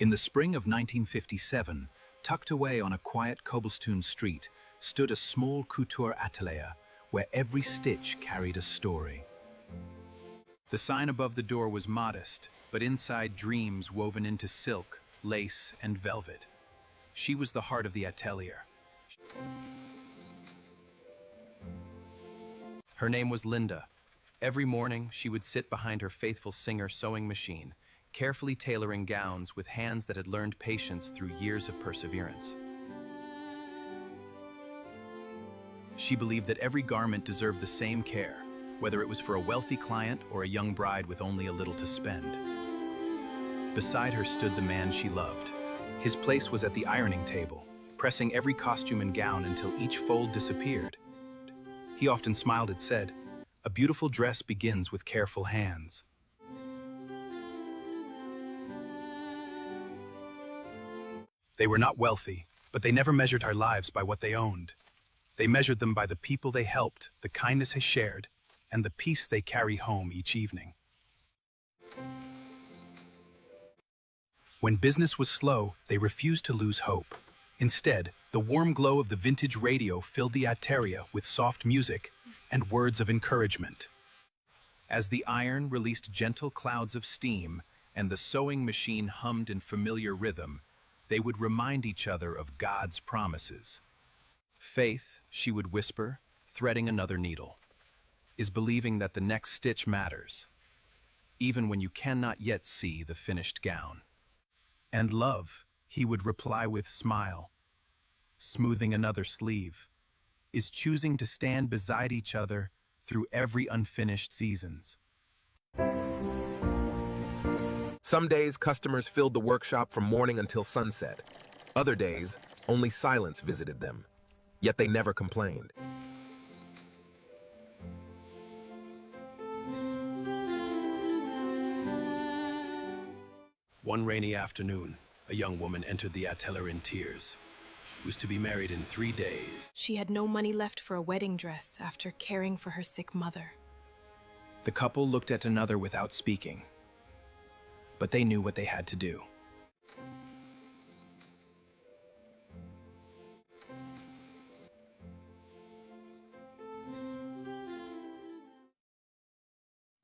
In the spring of 1957, tucked away on a quiet cobblestone street, stood a small couture atelier where every stitch carried a story. The sign above the door was modest, but inside dreams woven into silk, lace, and velvet. She was the heart of the atelier. Her name was Linda. Every morning, she would sit behind her faithful Singer sewing machine, carefully tailoring gowns with hands that had learned patience through years of perseverance. She believed that every garment deserved the same care, whether it was for a wealthy client or a young bride with only a little to spend. Beside her stood the man she loved. His place was at the ironing table, pressing every costume and gown until each fold disappeared. He often smiled and said, "A beautiful dress begins with careful hands." They were not wealthy, but they never measured our lives by what they owned. They measured them by the people they helped, the kindness they shared, and the peace they carry home each evening. When business was slow, they refused to lose hope. Instead, the warm glow of the vintage radio filled the atelier with soft music and words of encouragement. As the iron released gentle clouds of steam and the sewing machine hummed in familiar rhythm, they would remind each other of God's promises. Faith, she would whisper, threading another needle, is believing that the next stitch matters, even when you cannot yet see the finished gown. And love, he would reply with smile, smoothing another sleeve, is choosing to stand beside each other through every unfinished seasons. Some days, customers filled the workshop from morning until sunset. Other days, only silence visited them. Yet they never complained. One rainy afternoon, a young woman entered the atelier in tears. She was to be married in 3 days. She had no money left for a wedding dress after caring for her sick mother. The couple looked at another without speaking, but they knew what they had to do.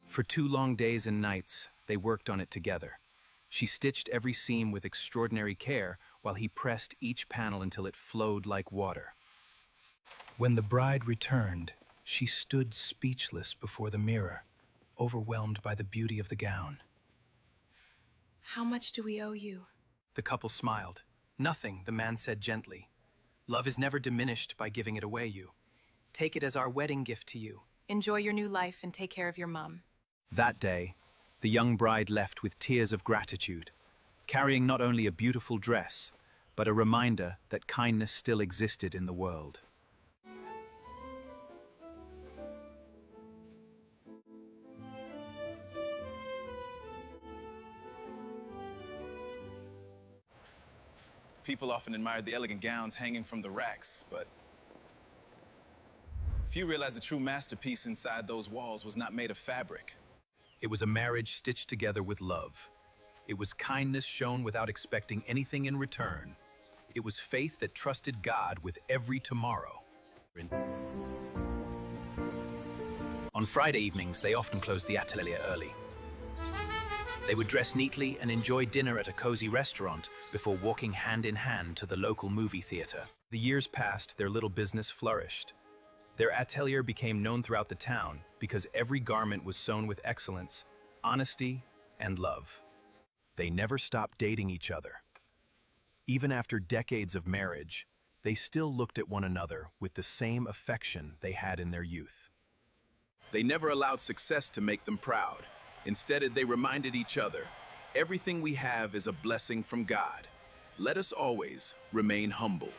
For 2 long days and nights, they worked on it together. She stitched every seam with extraordinary care while he pressed each panel until it flowed like water. When the bride returned, she stood speechless before the mirror, overwhelmed by the beauty of the gown. How much do we owe you? The couple smiled. "Nothing," the man said gently. "Love is never diminished by giving it away. You take it as our wedding gift to you. Enjoy your new life and take care of your mom." That day, the young bride left with tears of gratitude, carrying not only a beautiful dress, but a reminder that kindness still existed in the world. People often admired the elegant gowns hanging from the racks, but few realized the true masterpiece inside those walls was not made of fabric. It was a marriage stitched together with love. It was kindness shown without expecting anything in return. It was faith that trusted God with every tomorrow. On Friday evenings, they often closed the atelier early. They would dress neatly and enjoy dinner at a cozy restaurant before walking hand in hand to the local movie theater. The years passed, their little business flourished. Their atelier became known throughout the town because every garment was sewn with excellence, honesty, and love. They never stopped dating each other. Even after decades of marriage, they still looked at one another with the same affection they had in their youth. They never allowed success to make them proud. Instead, they reminded each other, everything we have is a blessing from God. Let us always remain humble.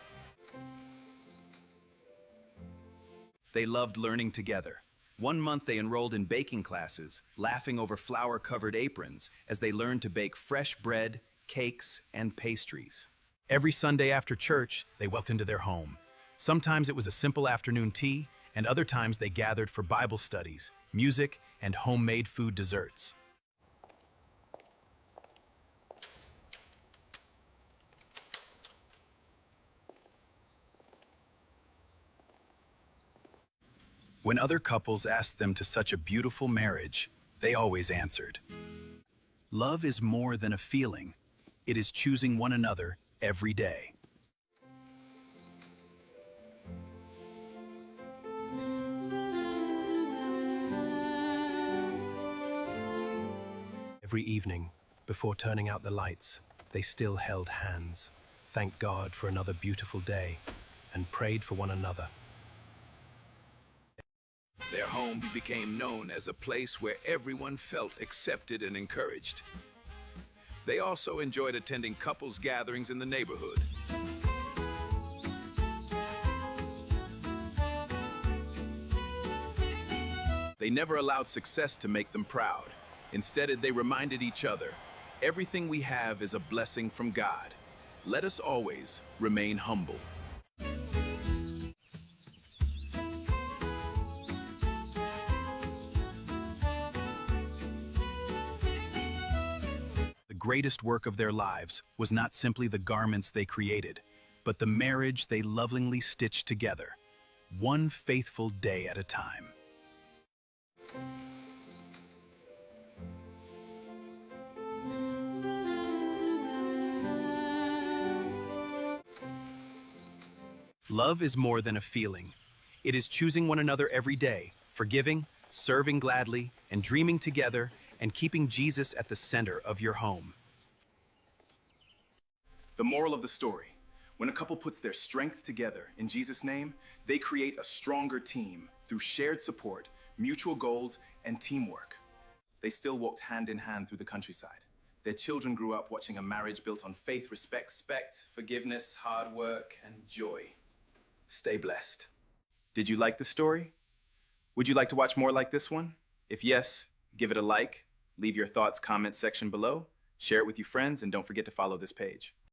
They loved learning together. One month they enrolled in baking classes, laughing over flour-covered aprons as they learned to bake fresh bread, cakes, and pastries. Every Sunday after church, they welcomed into their home. Sometimes it was a simple afternoon tea, and other times they gathered for Bible studies, music, and homemade food desserts. When other couples asked them to such a beautiful marriage, they always answered, "Love is more than a feeling. It is choosing one another every day." Every evening, before turning out the lights, they still held hands, thanked God for another beautiful day, and prayed for one another. Their home became known as a place where everyone felt accepted and encouraged. They also enjoyed attending couples gatherings in the neighborhood. They never allowed success to make them proud. Instead, they reminded each other, everything we have is a blessing from God. Let us always remain humble. The greatest work of their lives was not simply the garments they created, but the marriage they lovingly stitched together, one faithful day at a time. Love is more than a feeling. It is choosing one another every day, forgiving, serving gladly, and dreaming together, and keeping Jesus at the center of your home. The moral of the story: when a couple puts their strength together in Jesus' name, they create a stronger team through shared support, mutual goals, and teamwork. They still walked hand in hand through the countryside. Their children grew up watching a marriage built on faith, respect, forgiveness, hard work, and joy. Stay blessed. Did you like the story? Would you like to watch more like this one? If yes, give it a like, leave your thoughts, comment section below, share it with your friends, and don't forget to follow this page.